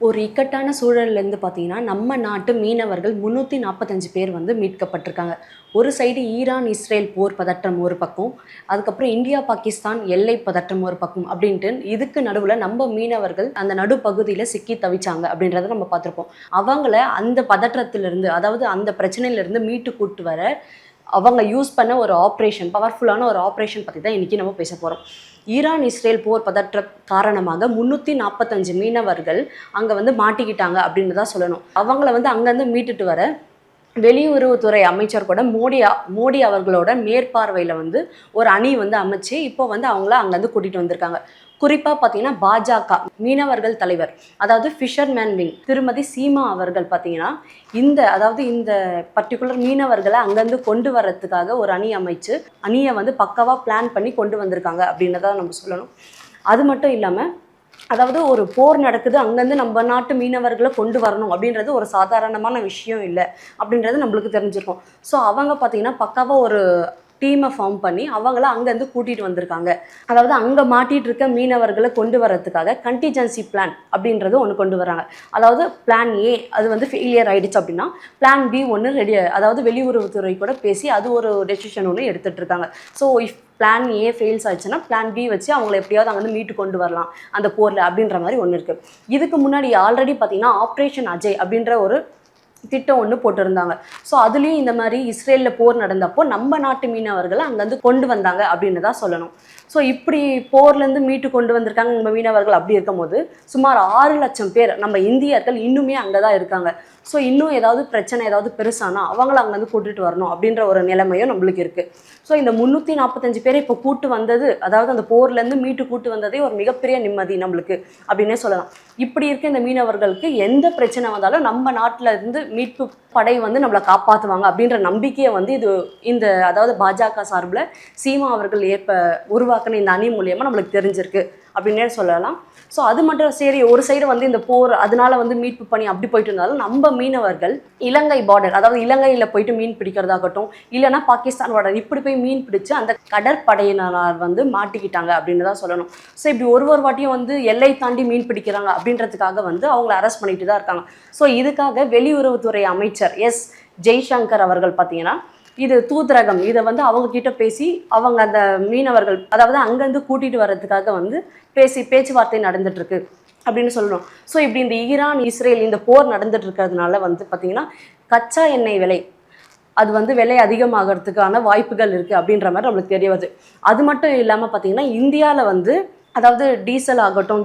ஒரு இக்கட்டான சூழல்லேருந்து பார்த்தீங்கன்னா, நம்ம நாட்டு மீனவர்கள் 345 பேர் வந்து மீட்கப்பட்டிருக்காங்க. ஒரு சைடு ஈரான், இஸ்ரேல் போர் பதற்றம் ஒரு பக்கம், அதுக்கப்புறம் இந்தியா, பாகிஸ்தான் எல்லை பதற்றம் ஒரு பக்கம் அப்படின்ட்டு இதுக்கு நடுவுல நம்ம மீனவர்கள் அந்த நடுப்பகுதியில சிக்கி தவிச்சாங்க அப்படின்றத நம்ம பார்த்துருப்போம். அவங்கள அந்த பதற்றத்திலிருந்து, அதாவது அந்த பிரச்சனையிலிருந்து மீட்டு கூட்டு வர அவங்க யூஸ் பண்ண ஒரு ஆப்ரேஷன், பவர்ஃபுல்லான ஒரு ஆப்ரேஷன் பத்தி தான் இன்னைக்கு நம்ம பேச போறோம். ஈரான், இஸ்ரேல் போர் பதற்ற காரணமாக 345 மீனவர்கள் அங்க வந்து மாட்டிக்கிட்டாங்க அப்படின்னு தான் சொல்லணும். அவங்கள வந்து அங்கருந்து மீட்டுட்டு வர வெளியுறவுத்துறை அமைச்சர் கூட மோடி அவர்களோட மேற்பார்வையில் வந்து ஒரு அணி வந்து அமைச்சு இப்போ வந்து அவங்கள அங்கேருந்து கூட்டிகிட்டு வந்திருக்காங்க. குறிப்பாக பார்த்தீங்கன்னா பாஜக மீனவர்கள் தலைவர், அதாவது ஃபிஷர்மேன் விங் திருமதி சீமா அவர்கள் பார்த்தீங்கன்னா இந்த பர்டிகுலர் மீனவர்களை அங்கேருந்து கொண்டு வர்றதுக்காக ஒரு அணி அமைச்சு அணியை வந்து பக்காவாக பிளான் பண்ணி கொண்டு வந்திருக்காங்க அப்படின்னு தான் நம்ம சொல்லணும். அது மட்டும் இல்லாமல் அதாவது ஒரு போர் நடக்குது, அங்கேருந்து நம்ம நாட்டு மீனவர்களை கொண்டு வரணும் அப்படின்றது ஒரு சாதாரணமான விஷயம் இல்லை அப்படின்றது நம்மளுக்கு தெரிஞ்சிருக்கும். ஸோ அவங்க பார்த்தீங்கன்னா பக்காவாக ஒரு டீமை ஃபார்ம் பண்ணி அவங்கள அங்கேருந்து கூட்டிகிட்டு வந்திருக்காங்க. அதாவது அங்கே மாட்டிகிட்டு இருக்க மீனவர்களை கொண்டு வரதுக்காக கண்டிஜென்சி பிளான் அப்படின்றது ஒன்று கொண்டு வராங்க. அதாவது பிளான் ஏ அது வந்து ஃபெயிலியர் ஆகிடுச்சு அப்படின்னா பிளான் பி ஒன்று ரெடி, அதாவது வெளியுறவுத்துறை கூட பேசி அது ஒரு டெசிஷன் ஒன்று எடுத்துகிட்டு இருக்காங்க. So if plan A fails ஆயிடுச்சுன்னா பிளான் பி வச்சு அவங்களை எப்படியாவது அங்கே வந்து மீட்டு கொண்டு வரலாம் அந்த போரில் அப்படின்ற மாதிரி ஒன்று இருக்குது. இதுக்கு முன்னாடி ஆல்ரெடி பார்த்தீங்கன்னா ஆப்ரேஷன் அஜய் அப்படின்ற ஒரு திட்டம் ஒன்று போட்டிருந்தாங்க. ஸோ அதுலேயும் இந்த மாதிரி இஸ்ரேலில் போர் நடந்தப்போ நம்ம நாட்டு மீனவர்களை அங்கேருந்து கொண்டு வந்தாங்க அப்படின்னு தான் சொல்லணும். ஸோ இப்படி போர்லேருந்து மீட்டு கொண்டு வந்திருக்காங்க நம்ம மீனவர்கள். அப்படி இருக்கும் போது சுமார் 6 லட்சம் பேர் நம்ம இந்தியர்கள் இன்னுமே அங்கே தான் இருக்காங்க. ஸோ இன்னும் ஏதாவது பிரச்சனை ஏதாவது பெருசானா அவங்கள அங்கேருந்து கூட்டிகிட்டு வரணும் அப்படின்ற ஒரு நிலைமையும் நம்மளுக்கு இருக்குது. ஸோ இந்த 345 பேரை இப்போ கூட்டு வந்தது, அதாவது அந்த போர்லேருந்து மீட்டு கூட்டு வந்ததே ஒரு மிகப்பெரிய நிம்மதி நம்மளுக்கு அப்படின்னே சொல்லலாம். இப்படி இருக்க இந்த மீனவர்களுக்கு எந்த பிரச்சனை வந்தாலும் நம்ம நாட்டில் இருந்து மீட்பு படை வந்து நம்மளை காப்பாற்றுவாங்க அப்படின்ற நம்பிக்கையை வந்து அதாவது பாஜக சார்பில் சீமா அவர்கள் உருவாக்கின இந்த அணி மூலியமாக நம்மளுக்கு தெரிஞ்சிருக்கு அப்படின்னே சொல்லலாம். ஸோ அது மட்டும் சரி, ஒரு சைடு வந்து இந்த போர் அதனால வந்து மீட்பு பணி அப்படி போயிட்டு இருந்தாலும் நம்ம மீனவர்கள் இலங்கை பார்டர், அதாவது இலங்கையில் போயிட்டு மீன் பிடிக்கிறதாகட்டும், இல்லைன்னா பாகிஸ்தான் பார்டர் இப்படி போய் மீன் பிடிச்சு அந்த கடற்படையினர் வந்து மாட்டிக்கிட்டாங்க அப்படின்னு தான் சொல்லணும். ஸோ இப்படி ஒரு வாட்டியும் வந்து எல்லை தாண்டி மீன் பிடிக்கிறாங்க அப்படின்றதுக்காக வந்து அவங்கள அரெஸ்ட் பண்ணிட்டு தான் இருக்காங்க. ஸோ இதுக்காக வெளியுறவுத்துறை அமைச்சர் ஜெய்சங்கர் அவர்கள் பார்த்தீங்கன்னா இது தூதரகம் இதை வந்து அவங்க கிட்ட பேசி அவங்க அந்த மீனவர்கள் அதாவது அங்கேருந்து கூட்டிகிட்டு வர்றதுக்காக வந்து பேச்சுவார்த்தை நடந்துட்டு இருக்கு அப்படின்னு சொல்லணும். ஸோ இப்படி இந்த ஈரான், இஸ்ரேல் இந்த போர் நடந்துட்டு இருக்கிறதுனால வந்து பார்த்தீங்கன்னா கச்சா எண்ணெய் விலை அது வந்து விலை அதிகமாகிறதுக்கான வாய்ப்புகள் இருக்குது அப்படின்ற மாதிரி நம்மளுக்கு தெரிய வருது. அது மட்டும் இல்லாமல் பார்த்தீங்கன்னா இந்தியாவில் வந்து அதாவது டீசல் ஆகட்டும்,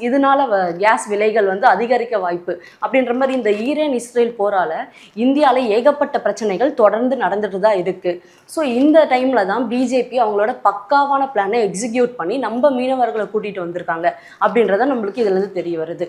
இதனால கேஸ் விலைகள் வந்து அதிகரிக்க வாய்ப்பு அப்படின்ற மாதிரி இந்த ஈரான், இஸ்ரேல் போரால் இந்தியாவில் ஏகப்பட்ட பிரச்சனைகள் தொடர்ந்து நடந்துட்டு தான் இருக்குது. ஸோ இந்த டைமில் தான் பிஜேபி அவங்களோட பக்காவான பிளானை எக்ஸிக்யூட் பண்ணி நம்ம மீனவர்களை கூட்டிகிட்டு வந்திருக்காங்க அப்படின்றத நம்மளுக்கு இதுலேருந்து தெரிய வருது.